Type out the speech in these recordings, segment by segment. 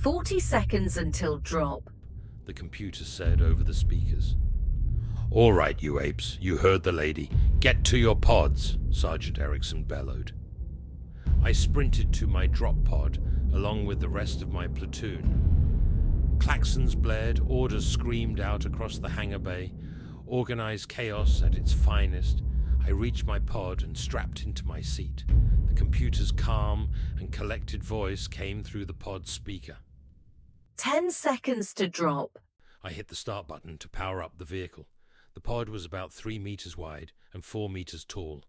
40 seconds until drop. The computer said over the speakers. "All right, you apes, you heard the lady. Get to your pods," Sergeant Erickson bellowed. I sprinted to my drop pod along with the rest of my platoon. Klaxons blared, orders screamed out across the hangar bay, organized chaos at its finest. I reached my pod and strapped into my seat. The computer's calm and collected voice came through the pod speaker. 10 seconds to drop. I hit the start button to power up the vehicle. The pod was about 3 meters wide and 4 meters tall.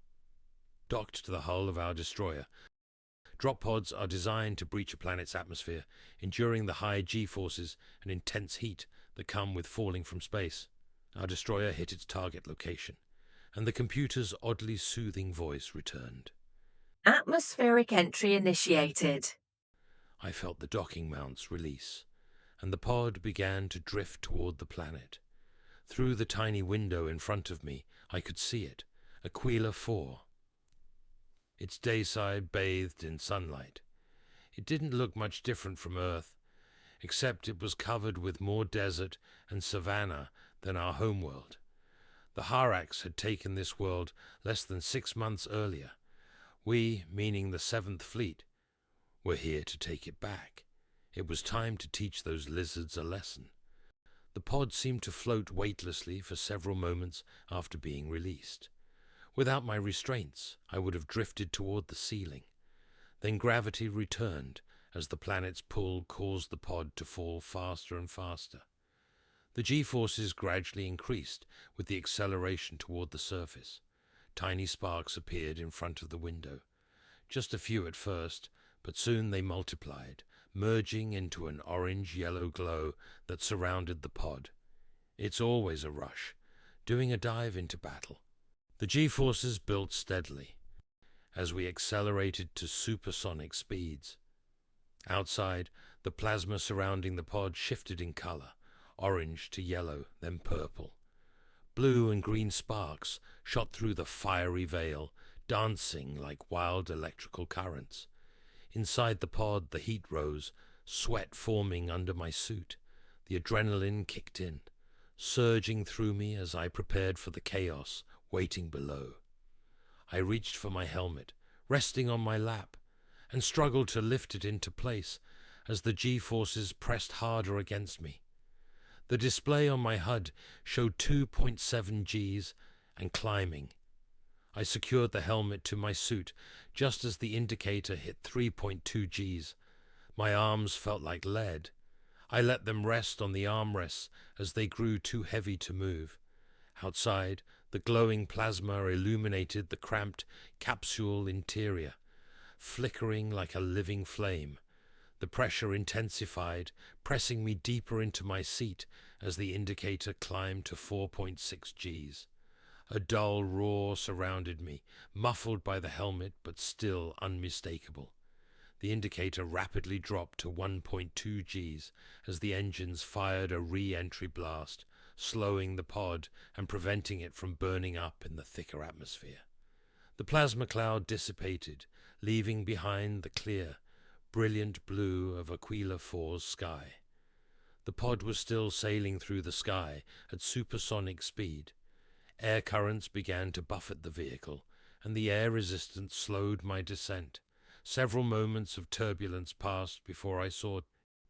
Docked to the hull of our destroyer, drop pods are designed to breach a planet's atmosphere, enduring the high G-forces and intense heat that come with falling from space. Our destroyer hit its target location, and the computer's oddly soothing voice returned. Atmospheric entry initiated. I felt the docking mounts release, and the pod began to drift toward the planet. Through the tiny window in front of me, I could see it, Aquila 4. Its day side bathed in sunlight. It didn't look much different from Earth, except it was covered with more desert and savanna than our homeworld. The Har'Ax had taken this world less than 6 months earlier. We, meaning the 7th Fleet, were here to take it back. It was time to teach those lizards a lesson. The pod seemed to float weightlessly for several moments after being released. Without my restraints, I would have drifted toward the ceiling. Then gravity returned as the planet's pull caused the pod to fall faster and faster. The G-forces gradually increased with the acceleration toward the surface. Tiny sparks appeared in front of the window. Just a few at first, but soon they multiplied, merging into an orange-yellow glow that surrounded the pod. It's always a rush, doing a dive into battle. The G-forces built steadily as we accelerated to supersonic speeds. Outside, the plasma surrounding the pod shifted in color, orange to yellow, then purple. Blue and green sparks shot through the fiery veil, dancing like wild electrical currents. Inside the pod, the heat rose, sweat forming under my suit. The adrenaline kicked in, surging through me as I prepared for the chaos waiting below. I reached for my helmet, resting on my lap, and struggled to lift it into place as the G-forces pressed harder against me. The display on my HUD showed 2.7 Gs and climbing. I secured the helmet to my suit just as the indicator hit 3.2 Gs. My arms felt like lead. I let them rest on the armrests as they grew too heavy to move. Outside, the glowing plasma illuminated the cramped capsule interior, flickering like a living flame. The pressure intensified, pressing me deeper into my seat as the indicator climbed to 4.6 Gs. A dull roar surrounded me, muffled by the helmet but still unmistakable. The indicator rapidly dropped to 1.2 Gs as the engines fired a re-entry blast, slowing the pod and preventing it from burning up in the thicker atmosphere. The plasma cloud dissipated, leaving behind the clear, brilliant blue of Aquila 4's sky. The pod was still sailing through the sky at supersonic speed. Air currents began to buffet the vehicle, and the air resistance slowed my descent. Several moments of turbulence passed before I saw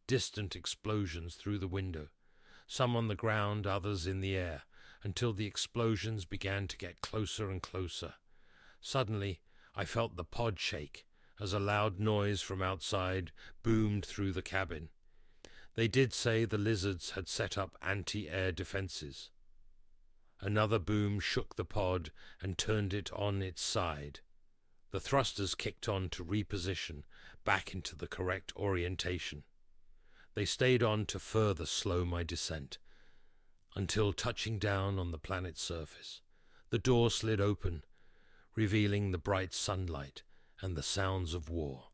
distant explosions through the window, some on the ground, others in the air, until the explosions began to get closer and closer. Suddenly, I felt the pod shake as a loud noise from outside boomed through the cabin. They did say the lizards had set up anti-air defenses. Another boom shook the pod and turned it on its side. The thrusters kicked on to reposition back into the correct orientation. They stayed on to further slow my descent, until touching down on the planet's surface, the door slid open, revealing the bright sunlight and the sounds of war.